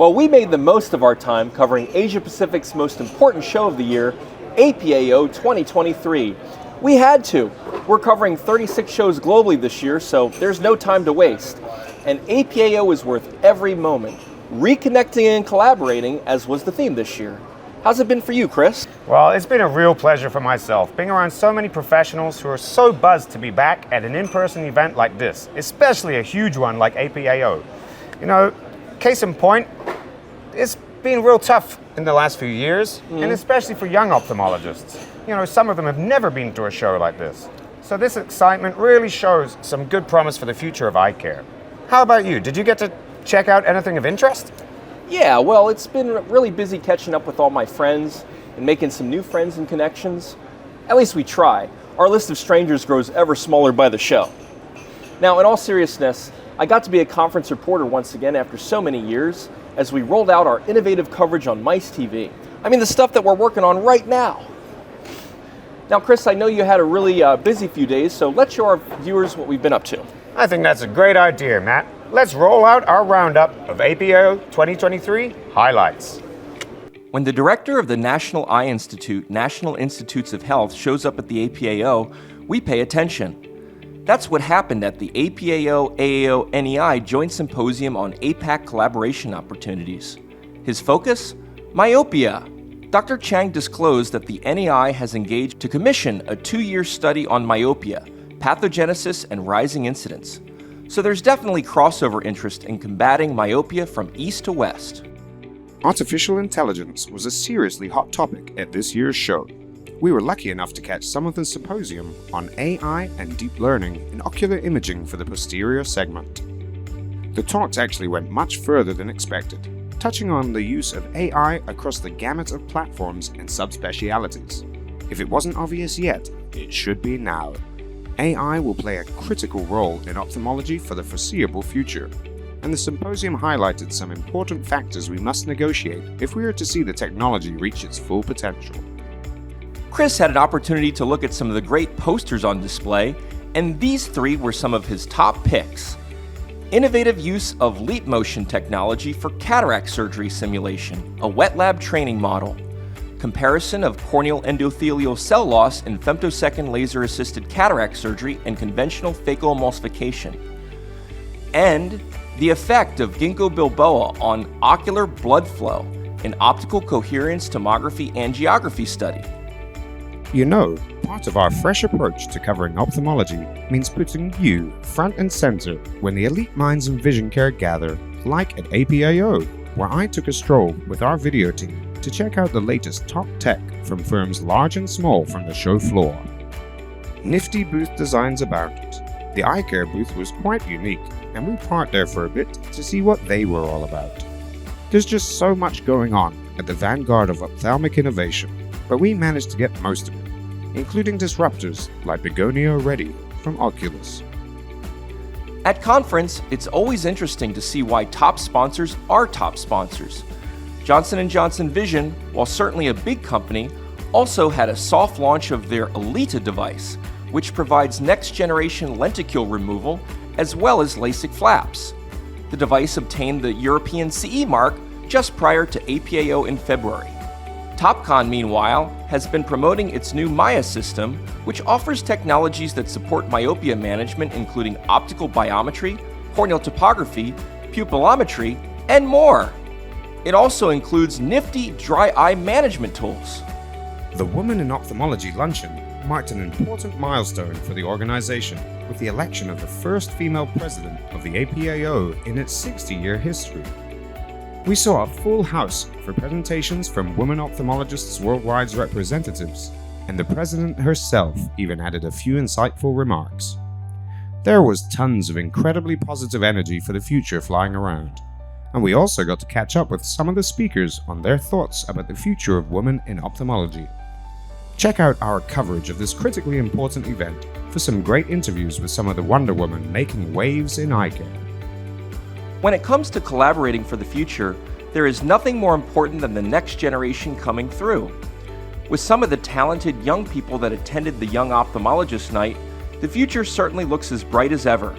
Well, we made the most of our time covering Asia Pacific's most important show of the year, APAO 2023. We had to. We're covering 36 shows globally this year, so there's no time to waste. And APAO is worth every moment, reconnecting and collaborating, as was the theme this year. How's it been for you, Chris? Well, it's been a real pleasure for myself, being around so many professionals who are so buzzed to be back at an in-person event like this, especially a huge one like APAO. You know, case in point, it's been real tough in the last few years, and especially for young ophthalmologists. You know, some of them have never been to a show like this. So this excitement really shows some good promise for the future of eye care. How about you? Did you get to check out anything of interest? Yeah, well, it's been really busy catching up with all my friends and making some new friends and connections. At least we try. Our list of strangers grows ever smaller by the show. Now, in all seriousness, I got to be a conference reporter once again after so many years as we rolled out our innovative coverage on Mice TV. I mean, the stuff that we're working on right now. Now, Chris, I know you had a really busy few days, so let's show our viewers what we've been up to. I think that's a great idea, Matt. Let's roll out our roundup of APAO 2023 highlights. When the director of the National Eye Institute, National Institutes of Health, shows up at the APAO, we pay attention. That's what happened at the APAO-AAO NEI Joint Symposium on APAC Collaboration Opportunities. His focus? Myopia. Dr. Chang disclosed that the NEI has engaged to commission a 2-year study on myopia, pathogenesis, and rising incidence. So there's definitely crossover interest in combating myopia from east to west. Artificial intelligence was a seriously hot topic at this year's show. We were lucky enough to catch some of the symposium on AI and deep learning in ocular imaging for the posterior segment. The talks actually went much further than expected, touching on the use of AI across the gamut of platforms and subspecialities. If it wasn't obvious yet, it should be now. AI will play a critical role in ophthalmology for the foreseeable future, and the symposium highlighted some important factors we must negotiate if we are to see the technology reach its full potential. Chris had an opportunity to look at some of the great posters on display, and these 3 were some of his top picks. Innovative use of leap motion technology for cataract surgery simulation, a wet lab training model. Comparison of corneal endothelial cell loss in femtosecond laser-assisted cataract surgery and conventional phacoemulsification. And the effect of ginkgo biloba on ocular blood flow, an optical coherence tomography angiography study. You know, part of our fresh approach to covering ophthalmology means putting you front and center when the elite minds in vision care gather, like at APAO, where I took a stroll with our video team to check out the latest top tech from firms large and small from the show floor. Nifty booth designs abounded. The eye care booth was quite unique, and we parked there for a bit to see what they were all about. There's just so much going on at the vanguard of ophthalmic innovation, but we managed to get most of it, including disruptors like Begonia Ready from Oculus. At conference, it's always interesting to see why top sponsors are top sponsors. Johnson & Johnson Vision, while certainly a big company, also had a soft launch of their Elita device, which provides next-generation lenticule removal as well as LASIK flaps. The device obtained the European CE mark just prior to APAO in February. Topcon, meanwhile, has been promoting its new Maya system, which offers technologies that support myopia management, including optical biometry, corneal topography, pupillometry, and more. It also includes nifty dry eye management tools. The Women in Ophthalmology Luncheon marked an important milestone for the organization with the election of the first female president of the APAO in its 60-year history. We saw a full house for presentations from Women Ophthalmologists Worldwide's representatives, and the president herself even added a few insightful remarks. There was tons of incredibly positive energy for the future flying around, and we also got to catch up with some of the speakers on their thoughts about the future of women in ophthalmology. Check out our coverage of this critically important event for some great interviews with some of the Wonder Women making waves in eye care. When it comes to collaborating for the future, there is nothing more important than the next generation coming through. With some of the talented young people that attended the Young Ophthalmologist Night, the future certainly looks as bright as ever.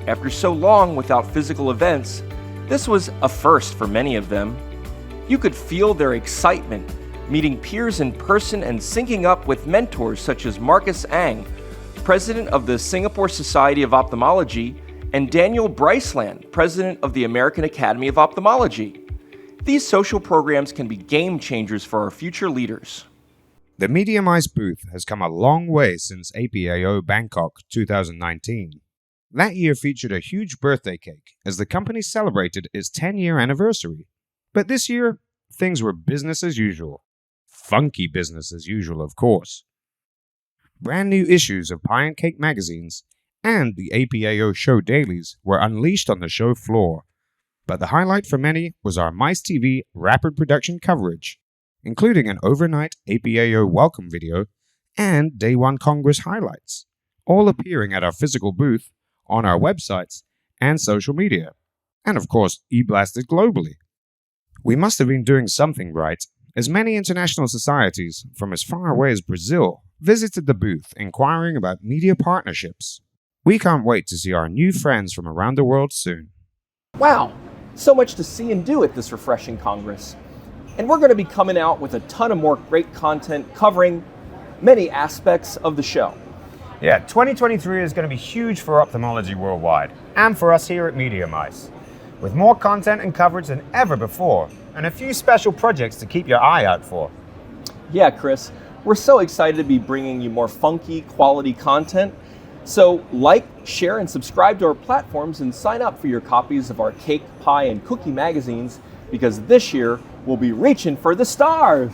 After so long without physical events, This was a first for many of them. You could feel their excitement, meeting peers in person and syncing up with mentors such as Marcus Ang, president of the Singapore Society of Ophthalmology, and Daniel Bryceland, president of the American Academy of Ophthalmology. These social programs can be game changers for our future leaders. The Medium-Ice booth has come a long way since APAO Bangkok 2019. That year featured a huge birthday cake as the company celebrated its 10-year anniversary. But this year, things were business as usual. Funky business as usual, of course. Brand new issues of Pie and Cake magazines and the APAO show dailies were unleashed on the show floor. But the highlight for many was our Mice TV rapid production coverage, including an overnight APAO welcome video and Day 1 Congress highlights, all appearing at our physical booth, on our websites, and social media, and of course e-blasted globally. We must have been doing something right, as many international societies from as far away as Brazil visited the booth inquiring about media partnerships. We can't wait to see our new friends from around the world soon. Wow, so much to see and do at this refreshing Congress. And we're going to be coming out with a ton of more great content covering many aspects of the show. Yeah, 2023 is going to be huge for ophthalmology worldwide, and for us here at Medium-Ice, with more content and coverage than ever before, and a few special projects to keep your eye out for. Yeah, Chris, we're so excited to be bringing you more funky, quality content. So like, share, and subscribe to our platforms and sign up for your copies of our cake, pie, and cookie magazines, because this year we'll be reaching for the stars.